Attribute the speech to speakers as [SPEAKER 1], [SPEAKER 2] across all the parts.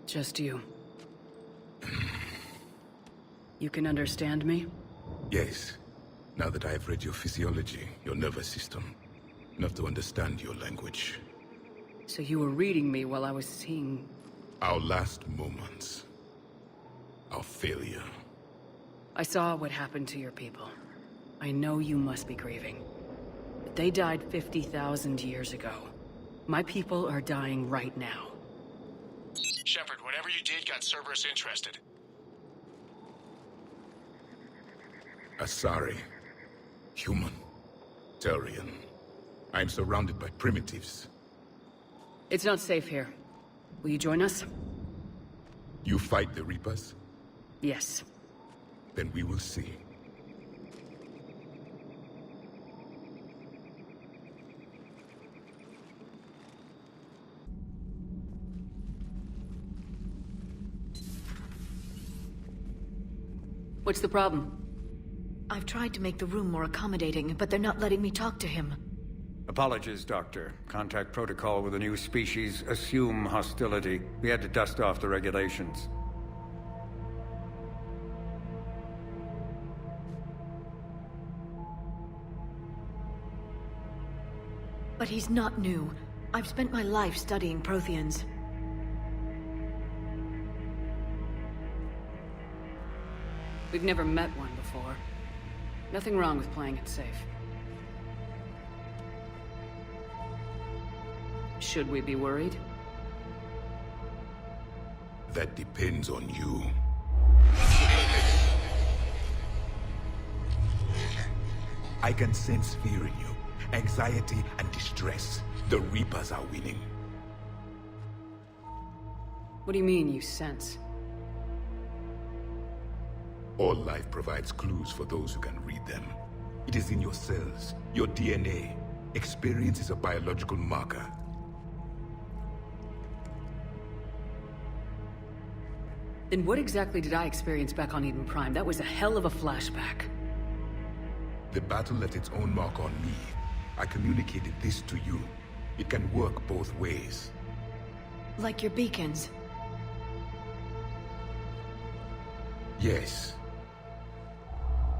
[SPEAKER 1] Just you. You can understand me?
[SPEAKER 2] Yes. Now that I have read your physiology, your nervous system, enough to understand your language.
[SPEAKER 1] So you were reading me while I was seeing...
[SPEAKER 2] Our last moments. Our failure.
[SPEAKER 1] I saw what happened to your people. I know you must be grieving. But they died 50,000 years ago. My people are dying right now.
[SPEAKER 3] Shepard, whatever you did got Cerberus interested.
[SPEAKER 2] Asari. Human. Turian. I am surrounded by primitives.
[SPEAKER 1] It's not safe here. Will you join us?
[SPEAKER 2] You fight the Reapers?
[SPEAKER 1] Yes.
[SPEAKER 2] Then we will see.
[SPEAKER 1] What's the problem?
[SPEAKER 4] I've tried to make the room more accommodating, but they're not letting me talk to him.
[SPEAKER 5] Apologies, Doctor. Contact protocol with a new species. Assume hostility. We had to dust off the regulations.
[SPEAKER 4] But he's not new. I've spent my life studying Protheans.
[SPEAKER 1] We've never met one before. Nothing wrong with playing it safe. Should we be worried?
[SPEAKER 2] That depends on you. I can sense fear in you. Anxiety and distress. The Reapers are winning.
[SPEAKER 1] What do you mean, you sense?
[SPEAKER 2] All life provides clues for those who can read them. It is in your cells, your DNA. Experience is a biological marker.
[SPEAKER 1] Then what exactly did I experience back on Eden Prime? That was a hell of a flashback.
[SPEAKER 2] The battle left its own mark on me. I communicated this to you. It can work both ways.
[SPEAKER 4] Like your beacons.
[SPEAKER 2] Yes.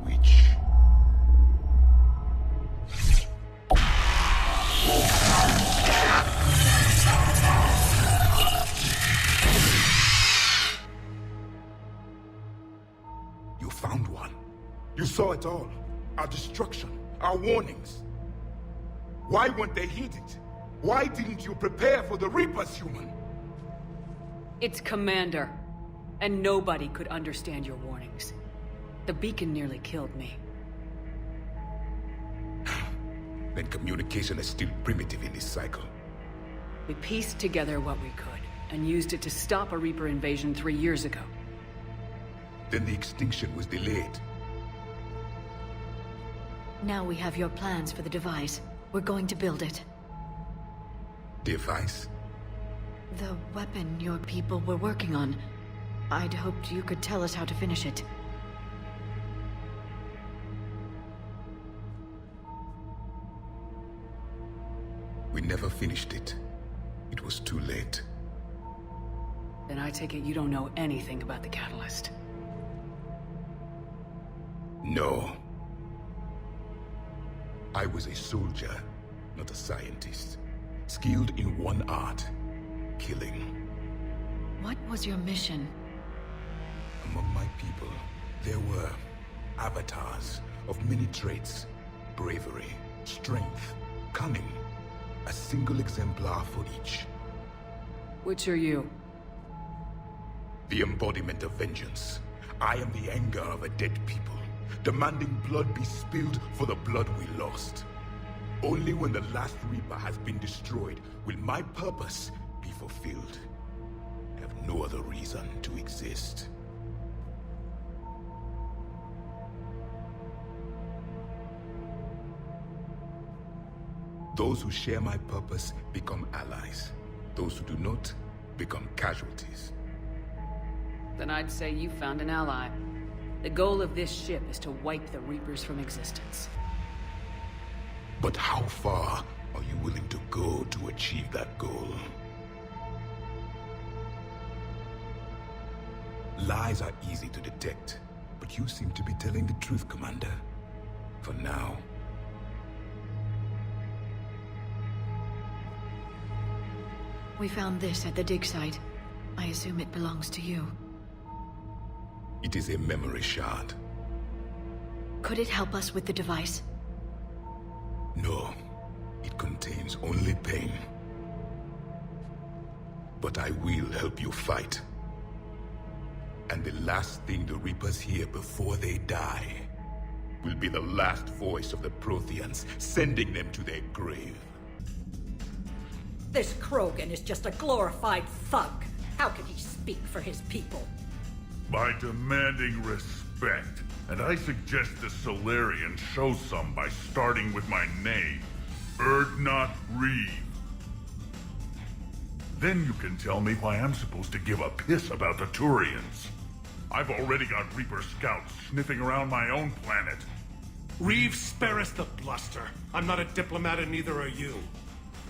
[SPEAKER 2] Which... You found one. You saw it all. Our destruction, our warnings. Why weren't they heeded? Why didn't you prepare for the Reapers, human?
[SPEAKER 1] It's Commander. And nobody could understand your warnings. The beacon nearly killed me.
[SPEAKER 2] Then communication is still primitive in this cycle.
[SPEAKER 1] We pieced together what we could, and used it to stop a Reaper invasion 3 years ago.
[SPEAKER 2] Then the extinction was delayed.
[SPEAKER 4] Now we have your plans for the device. We're going to build it.
[SPEAKER 2] Device?
[SPEAKER 4] The weapon your people were working on. I'd hoped you could tell us how to finish it.
[SPEAKER 2] We never finished it. It was too late.
[SPEAKER 1] Then I take it you don't know anything about the catalyst.
[SPEAKER 2] No. I was a soldier, not a scientist. Skilled in one art, killing.
[SPEAKER 4] What was your mission?
[SPEAKER 2] Among my people, there were avatars of many traits. Bravery, strength, cunning. A single exemplar for each.
[SPEAKER 1] Which are you?
[SPEAKER 2] The embodiment of vengeance. I am the anger of a dead people, demanding blood be spilled for the blood we lost. Only when the last Reaper has been destroyed will my purpose be fulfilled. I have no other reason to exist. Those who share my purpose become allies. Those who do not become casualties.
[SPEAKER 1] Then I'd say you found an ally. The goal of this ship is to wipe the Reapers from existence.
[SPEAKER 2] But how far are you willing to go to achieve that goal? Lies are easy to detect, but you seem to be telling the truth, Commander. For now.
[SPEAKER 4] We found this at the dig site. I assume it belongs to you.
[SPEAKER 2] It is a memory shard.
[SPEAKER 4] Could it help us with the device?
[SPEAKER 2] No, it contains only pain. But I will help you fight. And the last thing the Reapers hear before they die will be the last voice of the Protheans, sending them to their grave.
[SPEAKER 6] This Krogan is just a glorified thug. How can he speak for his people?
[SPEAKER 7] By demanding respect. And I suggest the Solarian show some by starting with my name, Erdnot Reeve. Then you can tell me why I'm supposed to give a piss about the Turians. I've already got Reaper scouts sniffing around my own planet.
[SPEAKER 8] Reeve, spare us the bluster. I'm not a diplomat and neither are you.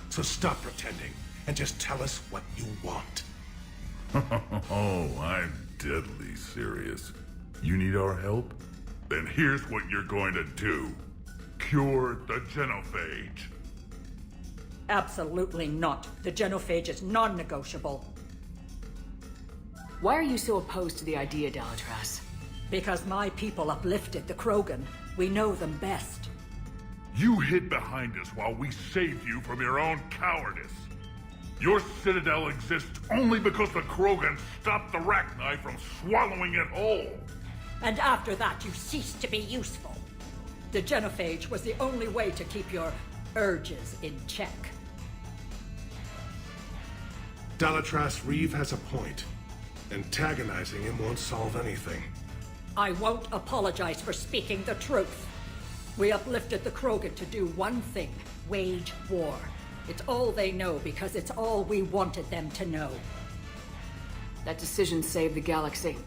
[SPEAKER 8] So stop pretending and just tell us what you want.
[SPEAKER 7] Oh, I'm deadly serious. You need our help? Then here's what you're going to do. Cure the genophage.
[SPEAKER 6] Absolutely not. The genophage is non-negotiable.
[SPEAKER 1] Why are you so opposed to the idea, Dalatras?
[SPEAKER 6] Because my people uplifted the Krogan. We know them best.
[SPEAKER 7] You hid behind us while we saved you from your own cowardice. Your citadel exists only because the Krogan stopped the Rachni from swallowing it whole.
[SPEAKER 6] And after that, you ceased to be useful. The genophage was the only way to keep your urges in check.
[SPEAKER 8] Dalatras, Reeve has a point. Antagonizing him won't solve anything.
[SPEAKER 6] I won't apologize for speaking the truth. We uplifted the Krogan to do one thing: wage war. It's all they know because it's all we wanted them to know.
[SPEAKER 1] That decision saved the galaxy.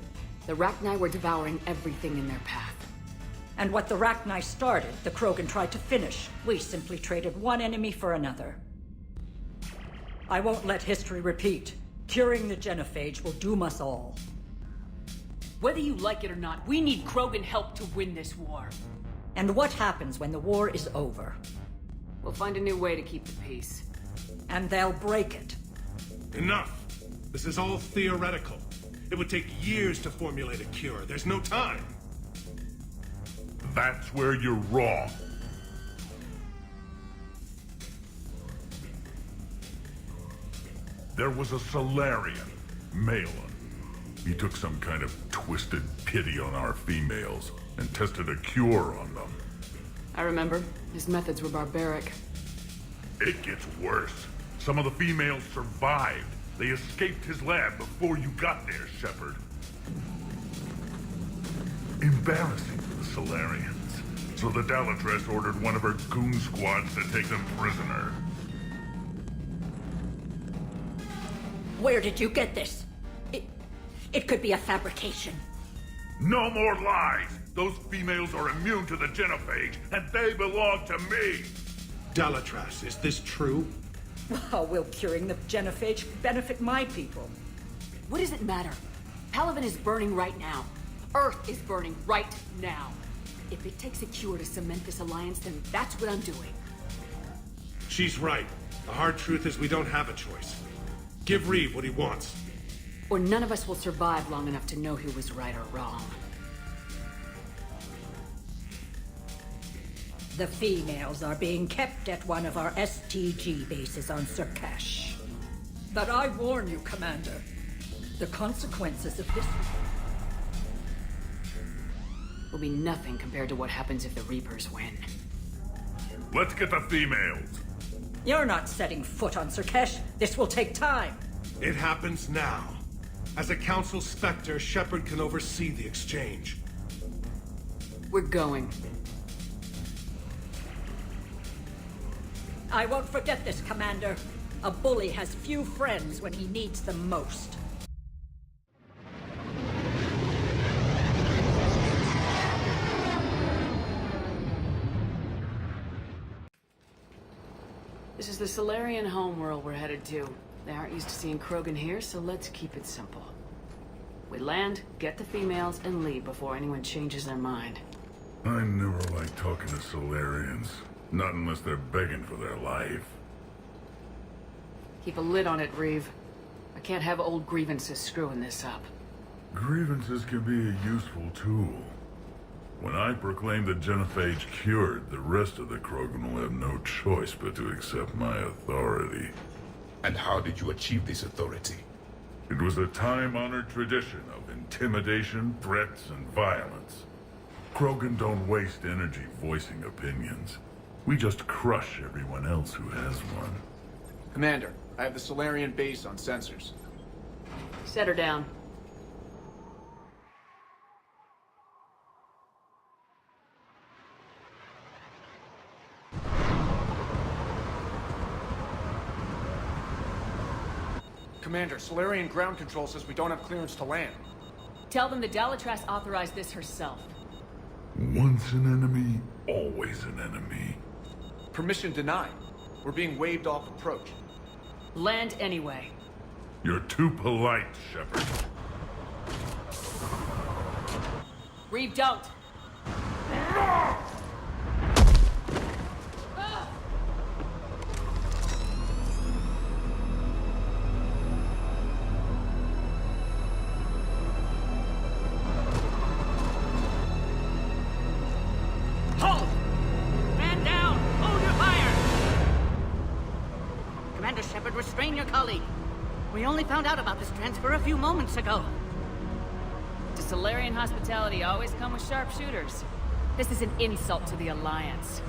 [SPEAKER 1] The Rachni were devouring everything in their path.
[SPEAKER 6] And what the Rachni started, the Krogan tried to finish. We simply traded one enemy for another. I won't let history repeat. Curing the genophage will doom us all.
[SPEAKER 1] Whether you like it or not, we need Krogan help to win this war.
[SPEAKER 6] And what happens when the war is over?
[SPEAKER 1] We'll find a new way to keep the peace.
[SPEAKER 6] And they'll break it.
[SPEAKER 8] Enough! This is all theoretical. It would take years to formulate a cure. There's no time.
[SPEAKER 7] That's where you're wrong. There was a Solarian, Malin. He took some kind of twisted pity on our females and tested a cure on them.
[SPEAKER 1] I remember. His methods were barbaric.
[SPEAKER 7] It gets worse. Some of the females survived. They escaped his lab before you got there, Shepard. Embarrassing for the Solarians. So the Dalatras ordered one of her goon squads to take them prisoner.
[SPEAKER 6] Where did you get this? It could be a fabrication.
[SPEAKER 7] No more lies! Those females are immune to the genophage, and they belong to me!
[SPEAKER 8] Dalatras, is this true?
[SPEAKER 6] How will curing the genophage benefit my people?
[SPEAKER 1] What does it matter? Palaven is burning right now. Earth is burning right now. If it takes a cure to cement this alliance, then that's what I'm doing.
[SPEAKER 8] She's right. The hard truth is we don't have a choice. Give Reeve what he wants.
[SPEAKER 1] Or none of us will survive long enough to know who was right or wrong.
[SPEAKER 6] The females are being kept at one of our STG bases on Surkash. But I warn you, Commander. The consequences of this
[SPEAKER 1] Will be nothing compared to what happens if the Reapers win.
[SPEAKER 7] Let's get the females!
[SPEAKER 6] You're not setting foot on Surkash. This will take time.
[SPEAKER 8] It happens now. As a Council Spectre, Shepard can oversee the exchange.
[SPEAKER 1] We're going.
[SPEAKER 6] I won't forget this, Commander. A bully has few friends when he needs them most.
[SPEAKER 1] This is the Solarian homeworld we're headed to. They aren't used to seeing Krogan here, so let's keep it simple. We land, get the females, and leave before anyone changes their mind.
[SPEAKER 7] I never like talking to Solarians. Not unless they're begging for their life.
[SPEAKER 1] Keep a lid on it, Reeve. I can't have old grievances screwing this up.
[SPEAKER 7] Grievances can be a useful tool. When I proclaim the genophage cured, the rest of the Krogan will have no choice but to accept my authority.
[SPEAKER 2] And how did you achieve this authority?
[SPEAKER 7] It was a time-honored tradition of intimidation, threats, and violence. Krogan don't waste energy voicing opinions. We just crush everyone else who has one.
[SPEAKER 9] Commander, I have the Solarian base on sensors.
[SPEAKER 1] Set her down.
[SPEAKER 9] Commander, Solarian ground control says we don't have clearance to land.
[SPEAKER 1] Tell them the Dalatrass authorized this herself.
[SPEAKER 7] Once an enemy, always an enemy.
[SPEAKER 9] Permission denied. We're being waved off approach.
[SPEAKER 1] Land anyway.
[SPEAKER 7] You're too polite, Shepard.
[SPEAKER 1] Reeve, don't!
[SPEAKER 10] Hold! Man down! Hold your fire! Commander Shepard, restrain your colleague. We only found out about this transfer a few moments ago.
[SPEAKER 1] Does Solarian hospitality always come with sharpshooters? This is an insult to the Alliance.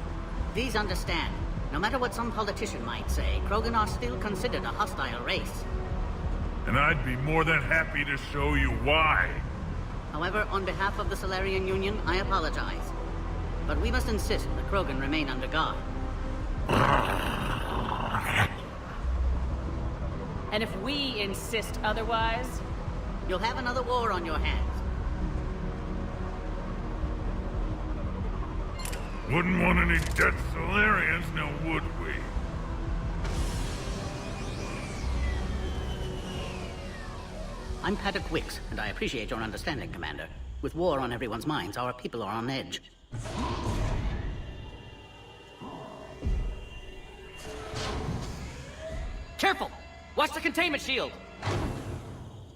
[SPEAKER 10] Please understand, no matter what some politician might say, Krogan are still considered a hostile race.
[SPEAKER 7] And I'd be more than happy to show you why.
[SPEAKER 10] However, on behalf of the Solarian Union, I apologize. But we must insist the Krogan remain under guard.
[SPEAKER 1] And if we insist otherwise...
[SPEAKER 10] You'll have another war on your hands.
[SPEAKER 7] Wouldn't want any dead Solarians, now would we?
[SPEAKER 10] I'm Paddock Wicks, and I appreciate your understanding, Commander. With war on everyone's minds, our people are on edge. Careful! Watch the containment shield!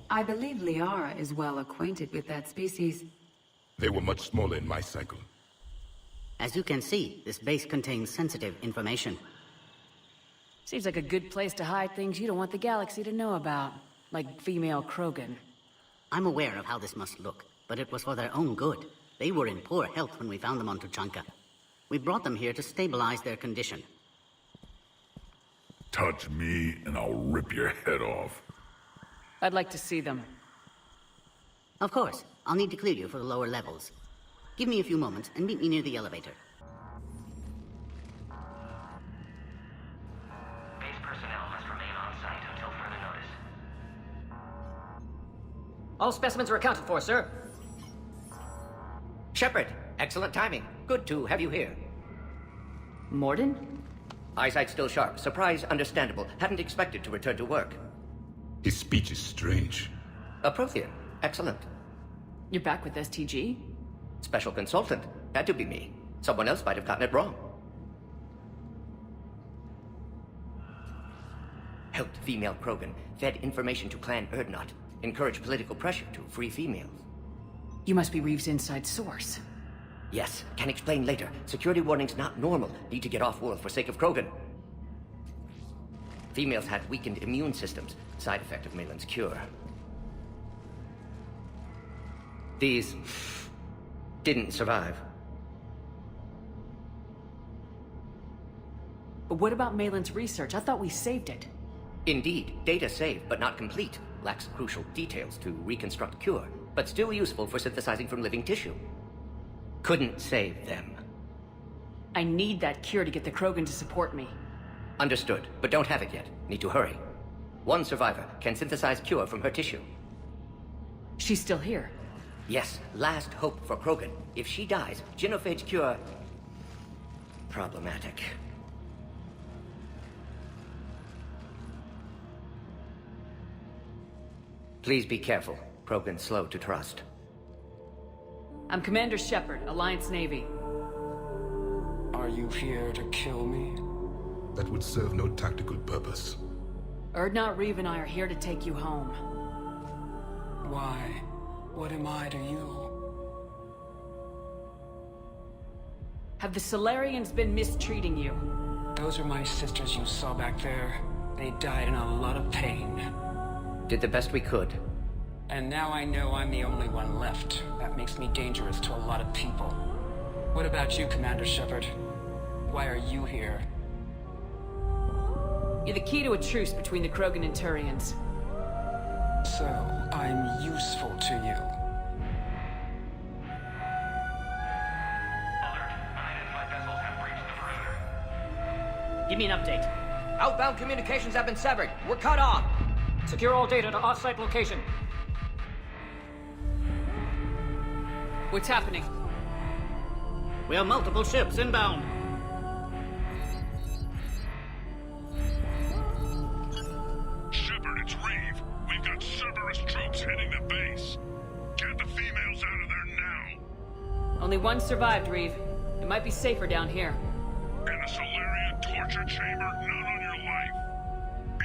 [SPEAKER 11] I believe Liara is well acquainted with that species.
[SPEAKER 2] They were much smaller in my cycle.
[SPEAKER 10] As you can see, this base contains sensitive information.
[SPEAKER 1] Seems like a good place to hide things you don't want the galaxy to know about. Like female Krogan.
[SPEAKER 10] I'm aware of how this must look, but it was for their own good. They were in poor health when we found them on Tuchanka. We brought them here to stabilize their condition.
[SPEAKER 7] Touch me, and I'll rip your head off.
[SPEAKER 1] I'd like to see them.
[SPEAKER 10] Of course. I'll need to clear you for the lower levels. Give me a few moments, and meet me near the elevator.
[SPEAKER 12] Base personnel must remain on site until further notice.
[SPEAKER 10] All specimens are accounted for, sir.
[SPEAKER 13] Shepard, excellent timing. Good to have you here.
[SPEAKER 1] Morden?
[SPEAKER 13] Eyesight still sharp. Surprise understandable. Hadn't expected to return to work.
[SPEAKER 2] His speech is strange.
[SPEAKER 13] A Prothean. Excellent.
[SPEAKER 1] You're back with STG?
[SPEAKER 13] Special consultant. Had to be me. Someone else might have gotten it wrong. Helped female Krogan. Fed information to Clan Erdnot. Encouraged political pressure to free females.
[SPEAKER 1] You must be Reeve's inside source.
[SPEAKER 13] Yes, can explain later. Security warnings not normal. Need to get off-world for sake of Krogan. Females had weakened immune systems. Side effect of Malin's cure. These didn't survive.
[SPEAKER 1] But what about Malin's research? I thought we saved it.
[SPEAKER 13] Indeed, data saved, but not complete. Lacks crucial details to reconstruct cure, but still useful for synthesizing from living tissue. Couldn't save them.
[SPEAKER 1] I need that cure to get the Krogan to support me.
[SPEAKER 13] Understood, but don't have it yet. Need to hurry. One survivor can synthesize cure from her tissue.
[SPEAKER 1] She's still here.
[SPEAKER 13] Yes, last hope for Krogan. If she dies, genophage cure... problematic. Please be careful. Krogan's slow to trust.
[SPEAKER 1] I'm Commander Shepard, Alliance Navy.
[SPEAKER 14] Are you here to kill me?
[SPEAKER 2] That would serve no tactical purpose.
[SPEAKER 1] Erdnot, Reeve, and I are here to take you home.
[SPEAKER 14] Why? What am I to you?
[SPEAKER 1] Have the Solarians been mistreating you?
[SPEAKER 14] Those are my sisters you saw back there. They died in a lot of pain.
[SPEAKER 13] Did the best we could.
[SPEAKER 14] And now I know I'm the only one left. That makes me dangerous to a lot of people. What about you, Commander Shepard? Why are you here?
[SPEAKER 1] You're the key to a truce between the Krogan and Turians.
[SPEAKER 14] So, I'm useful to you.
[SPEAKER 12] Alert. Unidentified vessels have breached the perimeter.
[SPEAKER 10] Give me an update.
[SPEAKER 13] Outbound communications have been severed. We're cut off.
[SPEAKER 6] Secure all data to off-site location.
[SPEAKER 1] What's happening?
[SPEAKER 10] We have multiple ships inbound.
[SPEAKER 7] Shepard, it's Reeve. We've got Cerberus troops heading to base. Get the females out of there now.
[SPEAKER 1] Only one survived, Reeve. It might be safer down here.
[SPEAKER 7] In a Solarian torture chamber, not on your life.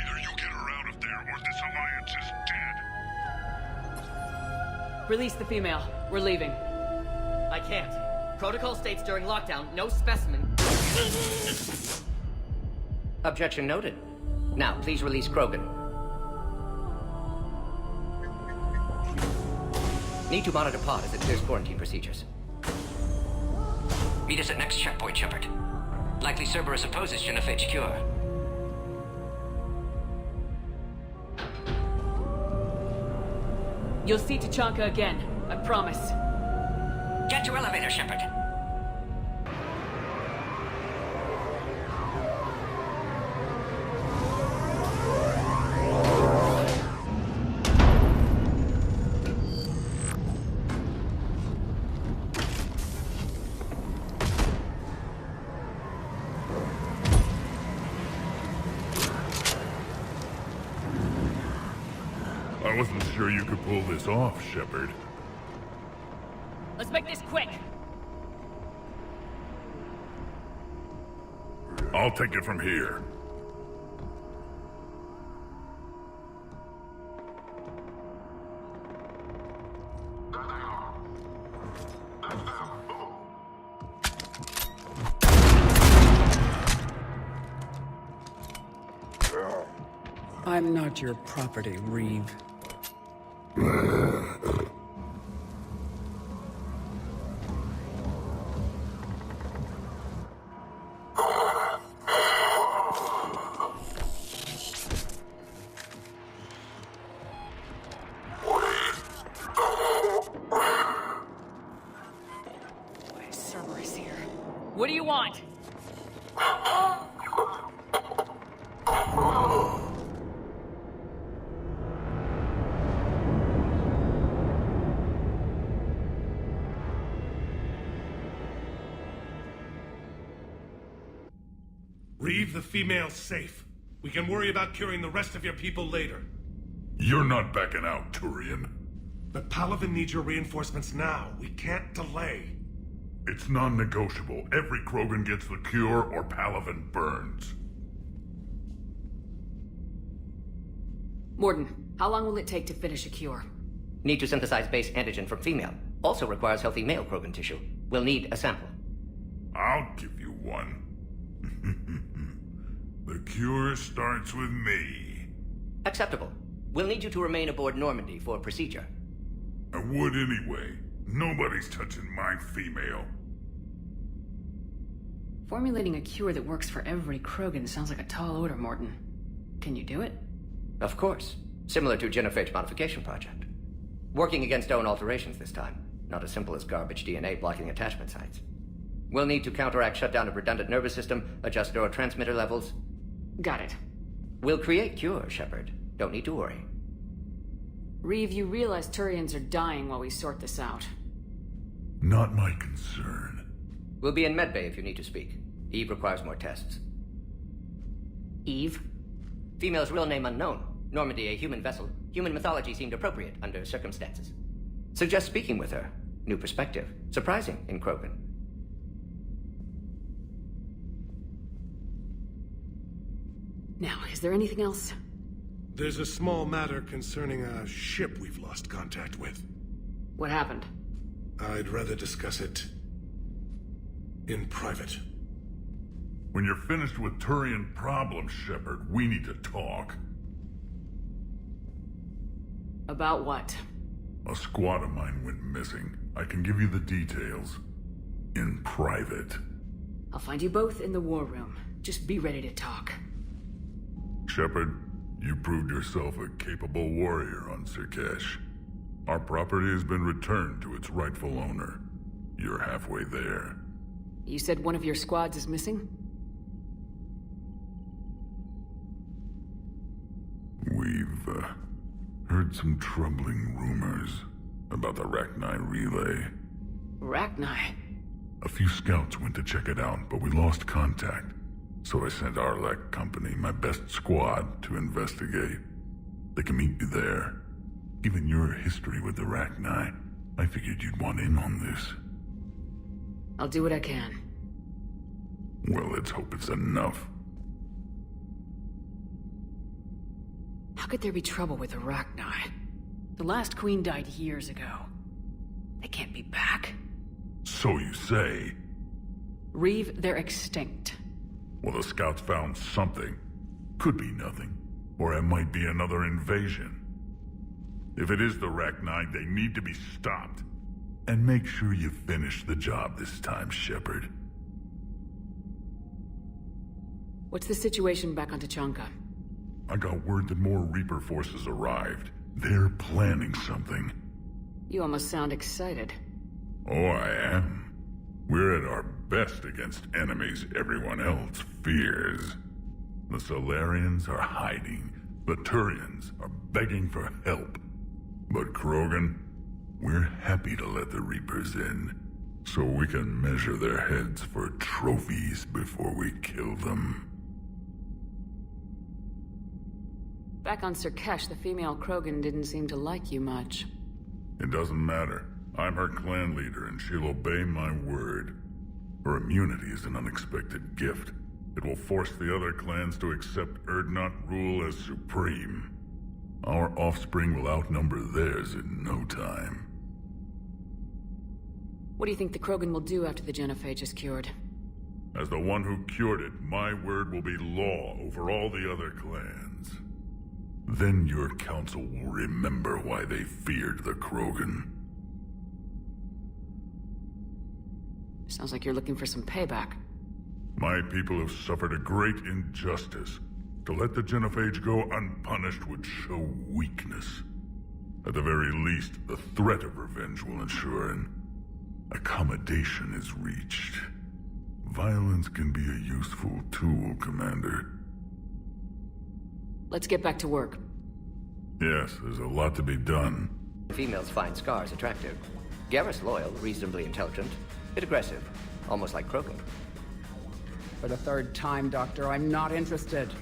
[SPEAKER 7] Either you get her out of there, or this alliance is dead.
[SPEAKER 1] Release the female. We're leaving.
[SPEAKER 10] I can't. Protocol states during lockdown, no specimen.
[SPEAKER 13] Objection noted. Now, please release Krogan. Need to monitor pod as it clears quarantine procedures. Meet us at next checkpoint, Shepard. Likely Cerberus opposes genophage cure.
[SPEAKER 1] You'll see Tachanka again. I promise.
[SPEAKER 13] Get your elevator, Shepard.
[SPEAKER 7] I wasn't sure you could pull this off, Shepard.
[SPEAKER 1] Let's make this quick.
[SPEAKER 7] I'll take it from here.
[SPEAKER 14] I'm not your property, Reeve.
[SPEAKER 1] Cerberus here. What do you want?
[SPEAKER 8] Reeve the female's safe. We can worry about curing the rest of your people later.
[SPEAKER 7] You're not backing out, Turian.
[SPEAKER 8] But Palaven needs your reinforcements now. We can't delay.
[SPEAKER 7] It's non-negotiable. Every Krogan gets the cure, or Palaven burns.
[SPEAKER 1] Morden, how long will it take to finish a cure?
[SPEAKER 13] Need to synthesize base antigen from female. Also requires healthy male Krogan tissue. We'll need a sample.
[SPEAKER 7] I'll give you one. The cure starts with me.
[SPEAKER 13] Acceptable. We'll need you to remain aboard Normandy for procedure.
[SPEAKER 7] I would anyway. Nobody's touching my female.
[SPEAKER 1] Formulating a cure that works for every Krogan sounds like a tall order, Morden. Can you do it?
[SPEAKER 13] Of course. Similar to Genophage Modification Project. Working against own alterations this time. Not as simple as garbage DNA blocking attachment sites. We'll need to counteract shutdown of redundant nervous system, adjust neurotransmitter levels.
[SPEAKER 1] Got it.
[SPEAKER 13] We'll create cure, Shepard. Don't need to worry.
[SPEAKER 1] Reeve, you realize Turians are dying while we sort this out.
[SPEAKER 7] Not my concern.
[SPEAKER 13] We'll be in medbay if you need to speak. Eve requires more tests.
[SPEAKER 1] Eve?
[SPEAKER 13] Female's real name unknown. Normandy a human vessel, human mythology seemed appropriate under circumstances. Suggest speaking with her. New perspective. Surprising in Krogan.
[SPEAKER 1] Now, is there anything else?
[SPEAKER 8] There's a small matter concerning a ship we've lost contact with.
[SPEAKER 1] What happened?
[SPEAKER 8] I'd rather discuss it in private.
[SPEAKER 7] When you're finished with Turian problems, Shepard, we need to talk.
[SPEAKER 1] About what?
[SPEAKER 7] A squad of mine went missing. I can give you the details. In private.
[SPEAKER 1] I'll find you both in the war room. Just be ready to talk.
[SPEAKER 7] Shepard, you proved yourself a capable warrior on Sirkesh. Our property has been returned to its rightful owner. You're halfway there.
[SPEAKER 1] You said one of your squads is missing?
[SPEAKER 7] We've heard some troubling rumors about the Rachni relay.
[SPEAKER 1] Rachni?
[SPEAKER 7] A few scouts went to check it out, but we lost contact. So I sent Arlek Company, my best squad, to investigate. They can meet you there. Given your history with the Rachni, I figured you'd want in on this.
[SPEAKER 1] I'll do what I can.
[SPEAKER 7] Well, let's hope it's enough.
[SPEAKER 1] How could there be trouble with the Rachni? The last queen died years ago. They can't be back.
[SPEAKER 7] So you say.
[SPEAKER 1] Reeve, they're extinct.
[SPEAKER 7] Well, the scouts found something. Could be nothing. Or it might be another invasion. If it is the Rachni, they need to be stopped. And make sure you finish the job this time, Shepard.
[SPEAKER 1] What's the situation back on Tachanka?
[SPEAKER 7] I got word that more Reaper forces arrived. They're planning something.
[SPEAKER 1] You almost sound excited.
[SPEAKER 7] Oh, I am. We're at our best against enemies everyone else fears. The Solarians are hiding. The Turians are begging for help. But Krogan, we're happy to let the Reapers in, so we can measure their heads for trophies before we kill them.
[SPEAKER 1] Back on Sirkesh, the female Krogan didn't seem to like you much.
[SPEAKER 7] It doesn't matter. I'm her clan leader, and she'll obey my word. Her immunity is an unexpected gift. It will force the other clans to accept Urdnot rule as supreme. Our offspring will outnumber theirs in no time.
[SPEAKER 1] What do you think the Krogan will do after the genophage is cured?
[SPEAKER 7] As the one who cured it, my word will be law over all the other clans. Then your council will remember why they feared the Krogan.
[SPEAKER 1] Sounds like you're looking for some payback.
[SPEAKER 7] My people have suffered a great injustice. To let the genophage go unpunished would show weakness. At the very least, the threat of revenge will ensure an accommodation is reached. Violence can be a useful tool, Commander.
[SPEAKER 1] Let's get back to work.
[SPEAKER 7] Yes, there's a lot to be done.
[SPEAKER 13] Females find scars attractive. Garrus loyal, reasonably intelligent, bit aggressive, almost like Krogan.
[SPEAKER 14] For the third time, Doctor, I'm not interested.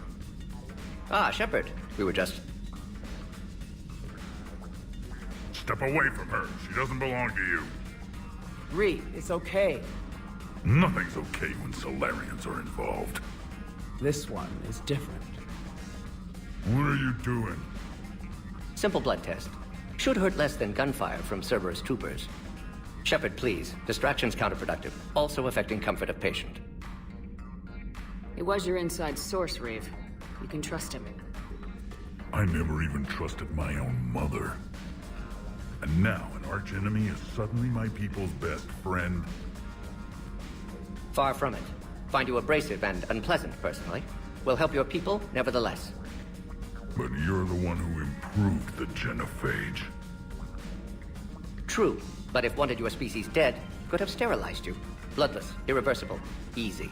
[SPEAKER 13] Ah, Shepard. We were just...
[SPEAKER 7] Step away from her. She doesn't belong to you.
[SPEAKER 14] Reeve, it's okay.
[SPEAKER 7] Nothing's okay when Solarians are involved.
[SPEAKER 14] This one is different.
[SPEAKER 7] What are you doing?
[SPEAKER 13] Simple blood test. Should hurt less than gunfire from Cerberus troopers. Shepard, please. Distraction's counterproductive, also affecting comfort of patient.
[SPEAKER 1] He was your inside source, Reeve. You can trust him.
[SPEAKER 7] I never even trusted my own mother. And now an archenemy is suddenly my people's best friend.
[SPEAKER 13] Far from it. Find you abrasive and unpleasant, personally. Will help your people, nevertheless.
[SPEAKER 7] But you're the one who improved the genophage.
[SPEAKER 13] True, but if wanted your species dead, could have sterilized you. Bloodless, irreversible, easy.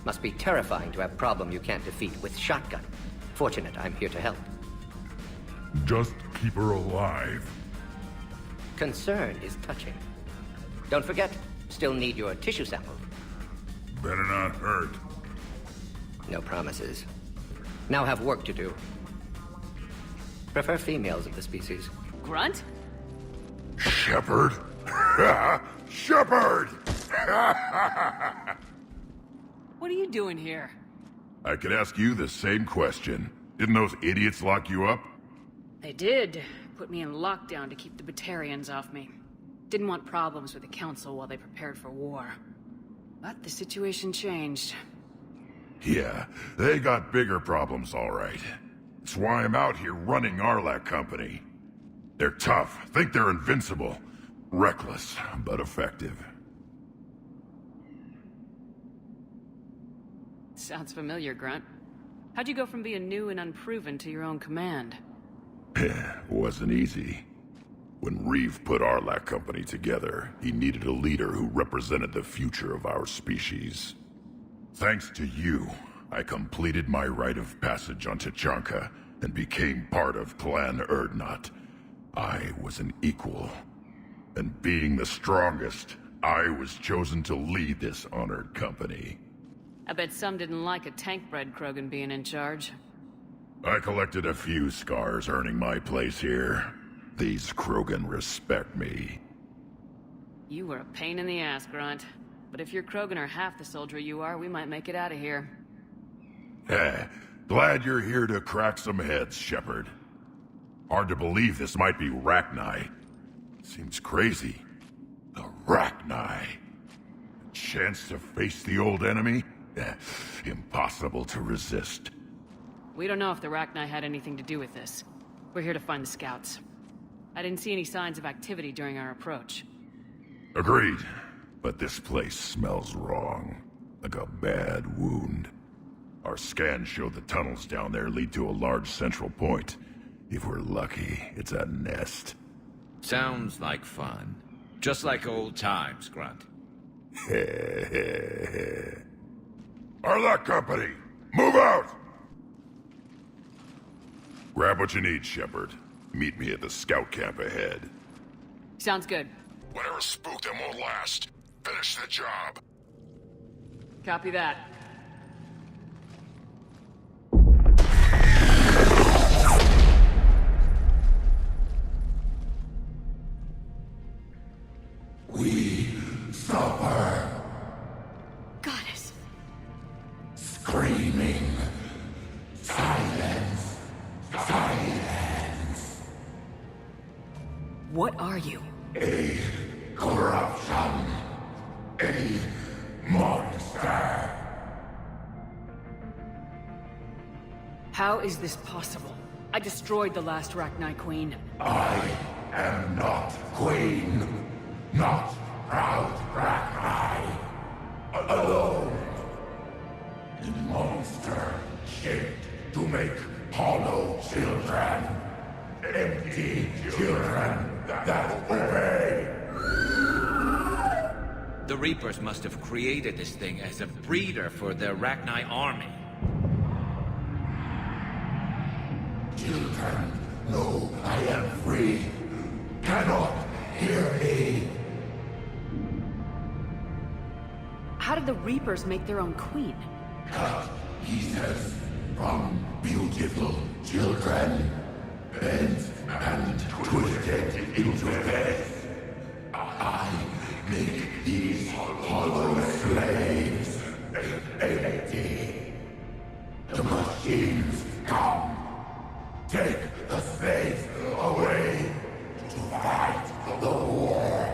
[SPEAKER 13] Must be terrifying to have problem you can't defeat with shotgun. Fortunate I'm here to help.
[SPEAKER 7] Just keep her alive.
[SPEAKER 13] Concern is touching. Don't forget, still need your tissue sample.
[SPEAKER 7] Better not hurt.
[SPEAKER 13] No promises. Now have work to do. Prefer females of the species.
[SPEAKER 1] Grunt?
[SPEAKER 2] Shepard? Shepard!
[SPEAKER 1] What are you doing here?
[SPEAKER 2] I could ask you the same question. Didn't those idiots lock you up?
[SPEAKER 1] They did. Put me in lockdown to keep the Batarians off me. Didn't want problems with the Council while they prepared for war. But the situation changed.
[SPEAKER 2] Yeah, they got bigger problems, all right. That's why I'm out here running Arlac Company. They're tough, think they're invincible. Reckless, but effective.
[SPEAKER 1] Sounds familiar, Grunt. How'd you go from being new and unproven to your own command?
[SPEAKER 2] Wasn't easy. When Reeve put Arlac Company together, he needed a leader who represented the future of our species. Thanks to you, I completed my rite of passage on Tachanka and became part of Clan Erdnot. I was an equal. And being the strongest, I was chosen to lead this honored company.
[SPEAKER 1] I bet some didn't like a tank-bred Krogan being in charge.
[SPEAKER 2] I collected a few scars earning my place here. These Krogan respect me.
[SPEAKER 1] You were a pain in the ass, Grunt. But if your Krogan are half the soldier you are, we might make it out of here.
[SPEAKER 2] Glad you're here to crack some heads, Shepard. Hard to believe this might be Rachni. Seems crazy. The Rachni. A chance to face the old enemy? Impossible to resist.
[SPEAKER 1] We don't know if the Rachni had anything to do with this. We're here to find the scouts. I didn't see any signs of activity during our approach.
[SPEAKER 2] Agreed. But this place smells wrong. Like a bad wound. Our scans show the tunnels down there lead to a large central point. If we're lucky, it's a nest.
[SPEAKER 15] Sounds like fun. Just like old times, Grunt.
[SPEAKER 2] Arlac Company! Move out! Grab what you need, Shepard. Meet me at the scout camp ahead.
[SPEAKER 1] Sounds good.
[SPEAKER 2] Whatever spooked them won't last. Finish the job.
[SPEAKER 1] Copy that.
[SPEAKER 2] We stop her.
[SPEAKER 1] Goddess.
[SPEAKER 2] Screaming. Silence. Silence.
[SPEAKER 1] What are you?
[SPEAKER 2] A corruption. A monster.
[SPEAKER 1] How is this possible? I destroyed the last Rachni Queen.
[SPEAKER 2] I am not Queen. Not proud Rachni. Alone. A monster shaped to make hollow children. Empty children that obey.
[SPEAKER 15] The Reapers must have created this thing as a breeder for their Rachni army.
[SPEAKER 2] Children, know I am free. Cannot hear me.
[SPEAKER 1] How did the Reapers make their own queen?
[SPEAKER 2] Cut pieces from beautiful children. Bent and twisted into this. I make these hollow slaves empty. The machines come. Take the slaves away to fight the war.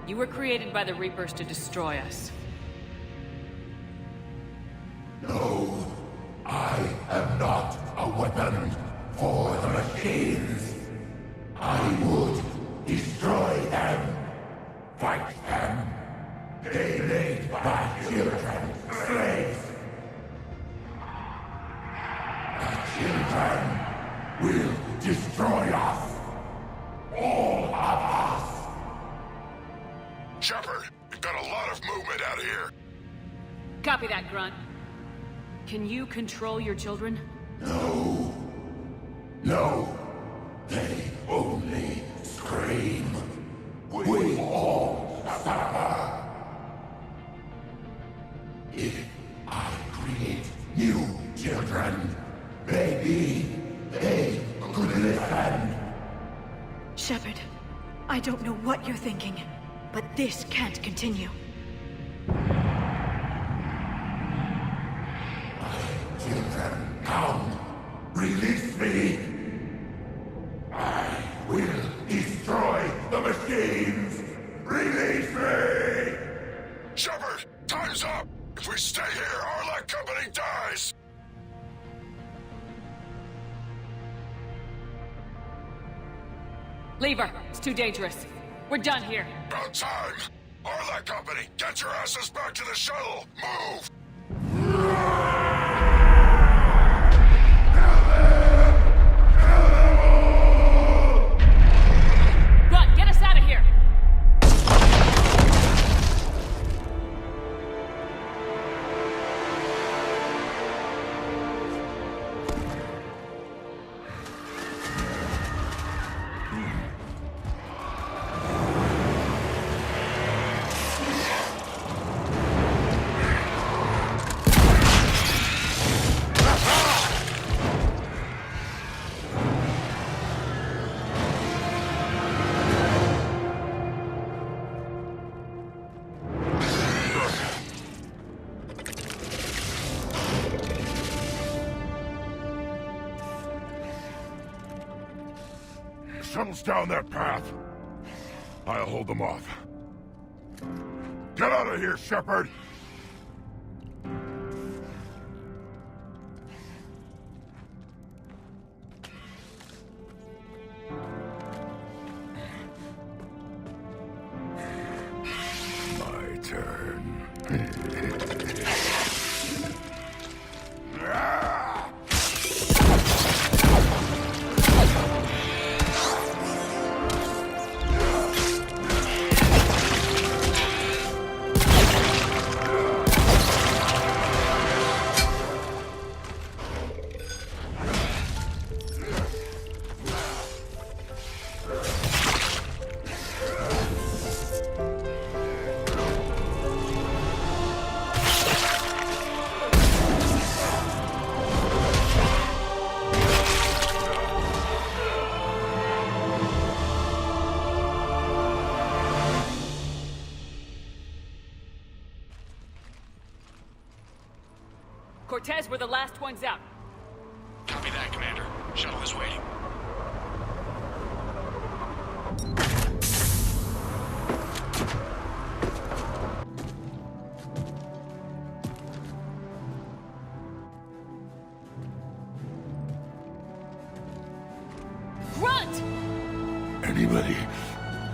[SPEAKER 1] You were created by the Reapers to destroy us.
[SPEAKER 2] No, I am not a weapon for the machines. I would destroy them, fight them. They made my children slaves. The children will destroy us. All of us. Shepard, we've got a lot of movement out here.
[SPEAKER 1] Copy that, Grunt. Can you control your children?
[SPEAKER 2] No. No. They only scream. We all suffer. If I create new children. Maybe they could listen.
[SPEAKER 4] Shepard, I don't know what you're thinking, but this can't continue.
[SPEAKER 2] Children, come. Release me. I will destroy the machines. Release me!
[SPEAKER 16] Shepard, time's up! If we stay here, our company dies!
[SPEAKER 1] Leave her. It's too dangerous. We're done here.
[SPEAKER 16] About time! Arla Company, get your asses back to the shuttle! Move!
[SPEAKER 1] Run! Get us out of here!
[SPEAKER 16] Shuttle's down that path. I'll hold them off. Get out of here, Shepard! My turn.
[SPEAKER 1] Cortez, we're the last ones out.
[SPEAKER 3] Copy that, Commander. Shuttle is waiting.
[SPEAKER 1] Grunt!
[SPEAKER 16] Anybody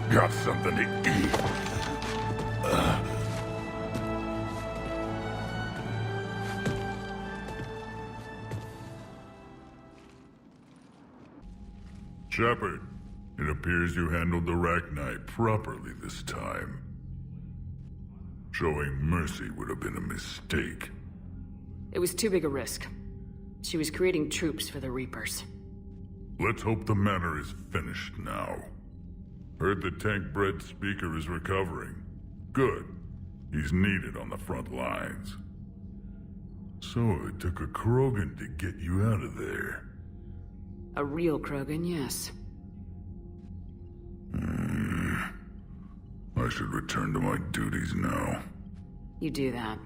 [SPEAKER 16] got something to eat? Shepard, it appears you handled the Arachnite properly this time. Showing mercy would have been a mistake.
[SPEAKER 1] It was too big a risk. She was creating troops for the Reapers.
[SPEAKER 16] Let's hope the matter is finished now. Heard the tank-bred speaker is recovering. Good. He's needed on the front lines. So it took a Krogan to get you out of there.
[SPEAKER 1] A real Krogan, yes.
[SPEAKER 16] I should return to my duties now.
[SPEAKER 1] You do that.